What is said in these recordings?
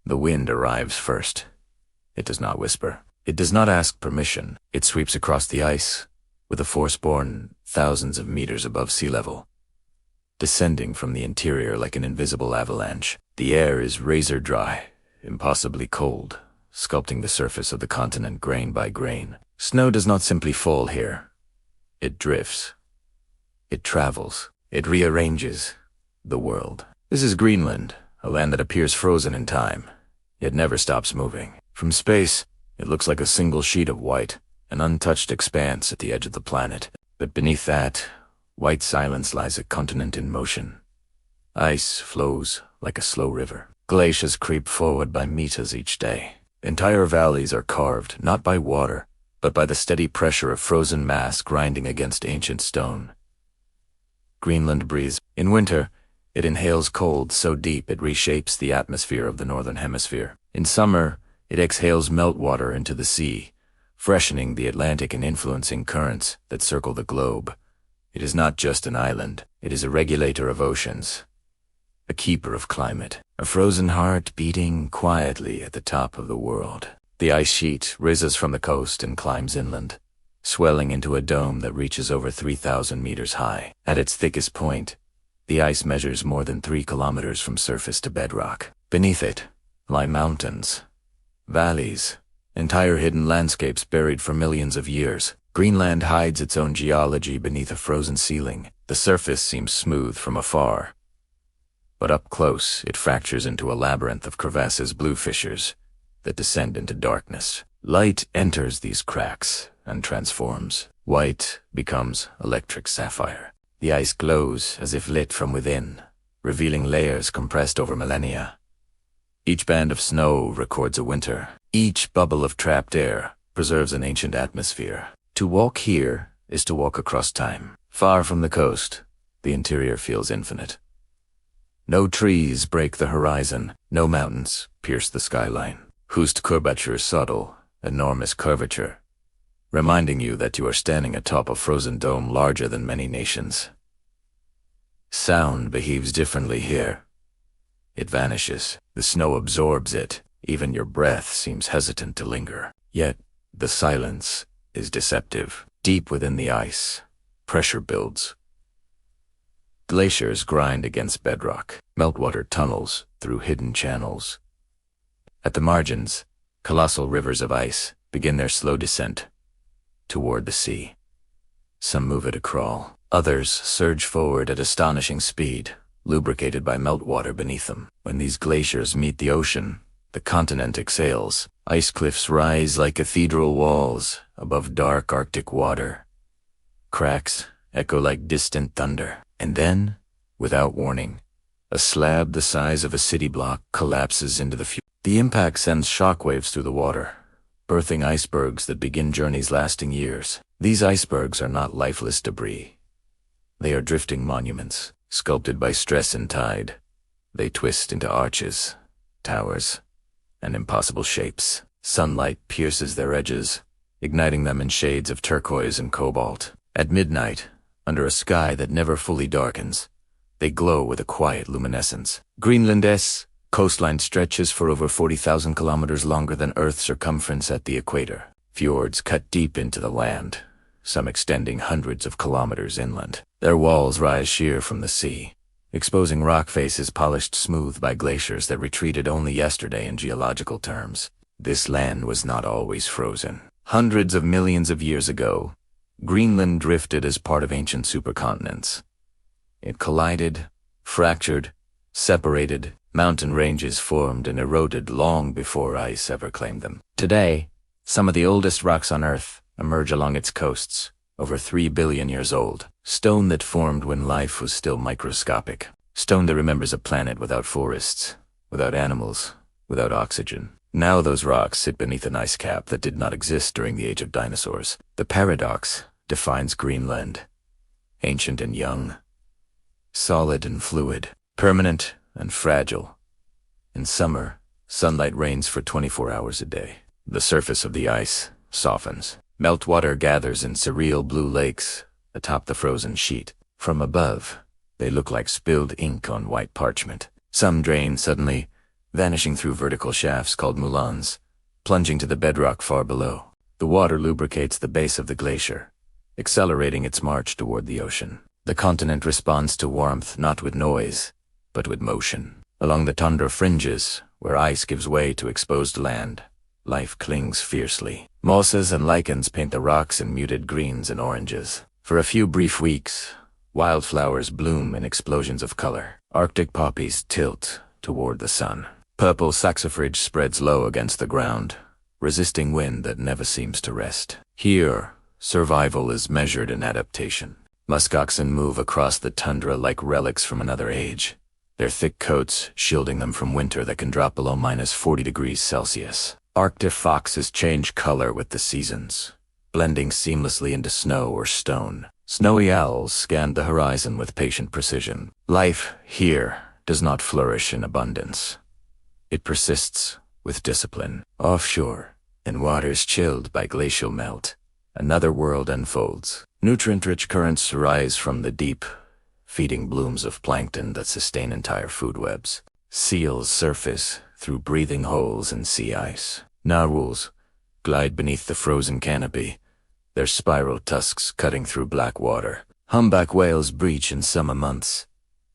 The wind arrives first. It does not whisper. It does not ask permission. It sweeps across the ice, with a force born thousands of meters above sea level. Descending from the interior like an invisible avalanche, the air is razor dry, impossibly cold, sculpting the surface of the continent grain by grain. Snow does not simply fall here. It drifts. It travels. It rearranges the world. This is Greenland, a land that appears frozen in time, yet never stops moving. From space, it looks like a single sheet of white, an untouched expanse at the edge of the planet. But beneath that, white silence lies a continent in motion. Ice flows like a slow river. Glaciers creep forward by meters each day. Entire valleys are carved not by water, but by the steady pressure of frozen mass grinding against ancient stone. Greenland breathes. In winter, it inhales cold so deep it reshapes the atmosphere of the northern hemisphere. In summer, it exhales meltwater into the sea, freshening the Atlantic and influencing currents that circle the globe. It is not just an island. It is a regulator of oceans, a keeper of climate, a frozen heart beating quietly at the top of the world. The ice sheet rises from the coast and climbs inland, swelling into a dome that reaches over 3,000 meters high. At its thickest point, the ice measures more than 3 kilometers from surface to bedrock. Beneath it lie mountains, valleys, entire hidden landscapes buried for millions of years. Greenland hides its own geology beneath a frozen ceiling. The surface seems smooth from afar, but up close it fractures into a labyrinth of crevasses, blue fissures that descend into darkness. Light enters these cracks and transforms. White becomes electric sapphire. The ice glows as if lit from within, revealing layers compressed over millennia. Each band of snow records a winter. Each bubble of trapped air preserves an ancient atmosphere. To walk here is to walk across time. Far from the coast, the interior feels infinite. No trees break the horizon. No mountains pierce the skyline. Whose curvature is subtle, enormous curvature, reminding you that you are standing atop a frozen dome larger than many nations. Sound behaves differently here. It vanishes. The snow absorbs it. Even your breath seems hesitant to linger. Yet, the silence is deceptive. Deep within the ice, pressure builds. Glaciers grind against bedrock. Meltwater tunnels through hidden channels. At the margins, colossal rivers of ice begin their slow descent toward the sea. Some move at a crawl. Others surge forward at astonishing speed, lubricated by meltwater beneath them. When these glaciers meet the ocean, the continent exhales. Ice cliffs rise like cathedral walls above dark Arctic water. Cracks echo like distant thunder. And then, without warning, a slab the size of a city block collapses into the fjord. The impact sends shockwaves through the water, birthing icebergs that begin journeys lasting years. These icebergs are not lifeless debris. They are drifting monuments, sculpted by stress and tide. They twist into arches, towers, and impossible shapes. Sunlight pierces their edges, igniting them in shades of turquoise and cobalt. At midnight, under a sky that never fully darkens, they glow with a quiet luminescence. Greenland's coastline stretches for over 40,000 kilometers longer than Earth's circumference at the equator. Fjords cut deep into the land, some extending hundreds of kilometers inland. Their walls rise sheer from the sea, exposing rock faces polished smooth by glaciers that retreated only yesterday in geological terms. This land was not always frozen. Hundreds of millions of years ago, Greenland drifted as part of ancient supercontinents. It collided, fractured, separated. Mountain ranges formed and eroded long before ice ever claimed them. Today, some of the oldest rocks on Earth emerge along its coasts, over 3 billion years old. Stone that formed when life was still microscopic. Stone that remembers a planet without forests, without animals, without oxygen. Now those rocks sit beneath an ice cap that did not exist during the age of dinosaurs. The paradox defines Greenland. Ancient and young, solid and fluid, permanent and fragile. In summer, sunlight rains for 24 hours a day. The surface of the ice softens. Meltwater gathers in surreal blue lakes atop the frozen sheet. From above, they look like spilled ink on white parchment. Some drain suddenly, vanishing through vertical shafts called moulins, plunging to the bedrock far below. The water lubricates the base of the glacier, accelerating its march toward the ocean. The continent responds to warmth not with noise, but with motion. Along the tundra fringes, where ice gives way to exposed land, life clings fiercely. Mosses and lichens paint the rocks in muted greens and oranges. For a few brief weeks, wildflowers bloom in explosions of color. Arctic poppies tilt toward the sun. Purple saxifrage spreads low against the ground, resisting wind that never seems to rest. Here, survival is measured in adaptation. Muskoxen move across the tundra like relics from another age, their thick coats shielding them from winter that can drop below -40°C. Arctic foxes change color with the seasons, blending seamlessly into snow or stone. Snowy owls scan the horizon with patient precision. Life here does not flourish in abundance. It persists with discipline. Offshore, in waters chilled by glacial melt, another world unfolds. Nutrient-rich currents rise from the deep, feeding blooms of plankton that sustain entire food webs. Seals surface through breathing holes in sea ice. Narwhals glide beneath the frozen canopy, their spiral tusks cutting through black water. Humpback whales breach in summer months,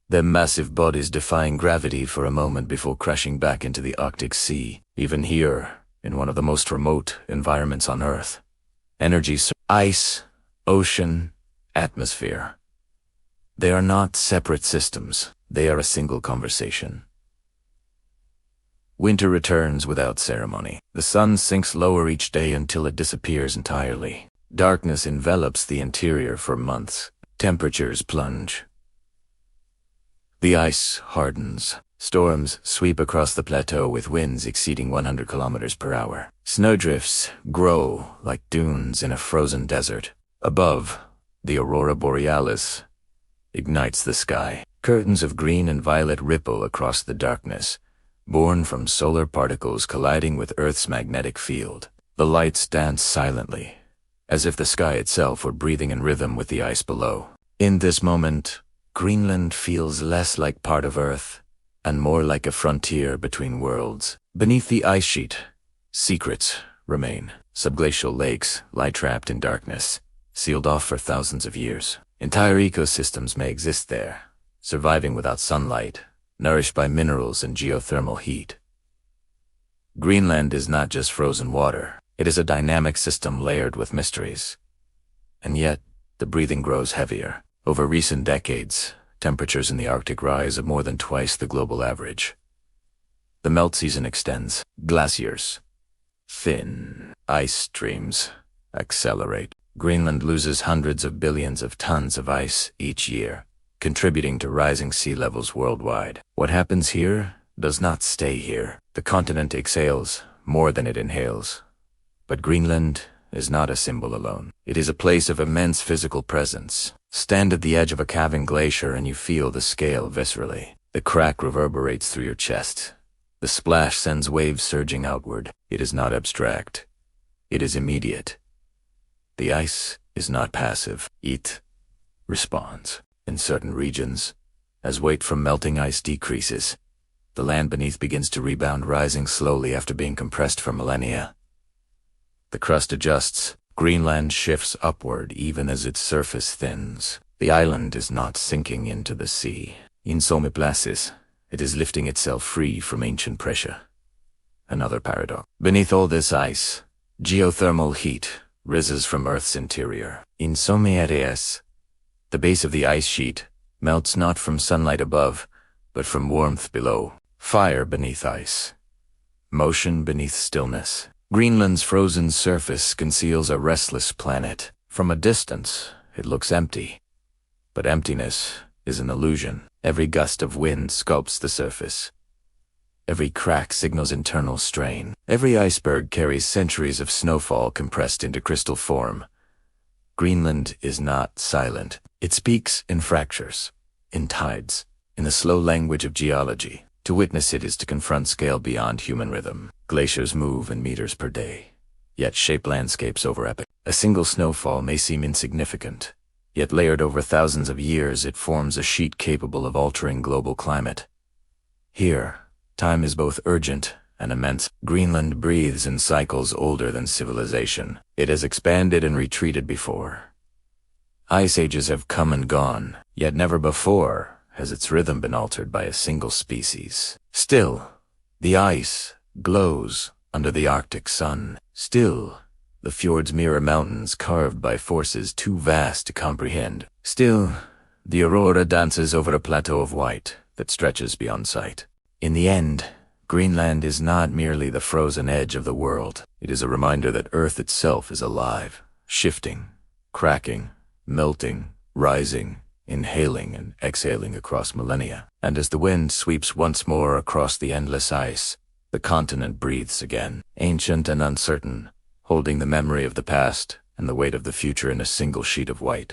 their massive bodies defying gravity for a moment before crashing back into the Arctic Sea. Even here, in one of the most remote environments on Earth, ice, ocean, atmosphere. They are not separate systems. They are a single conversation. Winter returns without ceremony. The sun sinks lower each day until it disappears entirely. Darkness envelops the interior for months. Temperatures plunge. The ice hardens. Storms sweep across the plateau with winds exceeding 100 kilometers per hour. Snowdrifts grow like dunes in a frozen desert. Above, the aurora borealis ignites the sky. Curtains of green and violet ripple across the darkness, born from solar particles colliding with Earth's magnetic field. The lights dance silently, as if the sky itself were breathing in rhythm with the ice below. In this moment, Greenland feels less like part of Earth and more like a frontier between worlds. Beneath the ice sheet, secrets remain. Subglacial lakes lie trapped in darkness, sealed off for thousands of years. Entire ecosystems may exist there, surviving without sunlight, nourished by minerals and geothermal heat. Greenland is not just frozen water. It is a dynamic system layered with mysteries. And yet, the breathing grows heavier. Over recent decades, temperatures in the Arctic rise at more than twice the global average. The melt season extends. Glaciers thin. Ice streams accelerate. Greenland loses hundreds of billions of tons of ice each year, contributing to rising sea levels worldwide. What happens here does not stay here. The continent exhales more than it inhales. But Greenland is not a symbol alone. It is a place of immense physical presence. Stand at the edge of a calving glacier and you feel the scale viscerally. The crack reverberates through your chest. The splash sends waves surging outward. It is not abstract. It is immediate. The ice is not passive. It responds. In certain regions, as weight from melting ice decreases, the land beneath begins to rebound, rising slowly after being compressed for millennia. The crust adjusts. Greenland shifts upward even as its surface thins. The island is not sinking into the sea. In some places, it is lifting itself free from ancient pressure. Another paradox. Beneath all this ice, geothermal heat rises from Earth's interior. In some areas, the base of the ice sheet melts not from sunlight above, but from warmth below. Fire beneath ice. Motion beneath stillness. Greenland's frozen surface conceals a restless planet. From a distance, it looks empty. But emptiness is an illusion. Every gust of wind sculpts the surface. Every crack signals internal strain. Every iceberg carries centuries of snowfall compressed into crystal form. Greenland is not silent. It speaks in fractures, in tides, in the slow language of geology. To witness it is to confront scale beyond human rhythm. Glaciers move in meters per day, yet shape landscapes over epoch. A single snowfall may seem insignificant, yet layered over thousands of years it forms a sheet capable of altering global climate. Here, Time is both urgent and immense. Greenland breathes in cycles older than civilization. It has expanded and retreated before. Ice ages have come and gone, yet never before has its rhythm been altered by a single species. Still, the ice glows under the Arctic sun. Still, the fjords mirror mountains carved by forces too vast to comprehend. Still, the aurora dances over a plateau of white that stretches beyond sight. In the end, Greenland is not merely the frozen edge of the world. It is a reminder that Earth itself is alive, shifting, cracking, melting, rising, inhaling and exhaling across millennia. And as the wind sweeps once more across the endless ice, the continent breathes again, ancient and uncertain, holding the memory of the past and the weight of the future in a single sheet of white.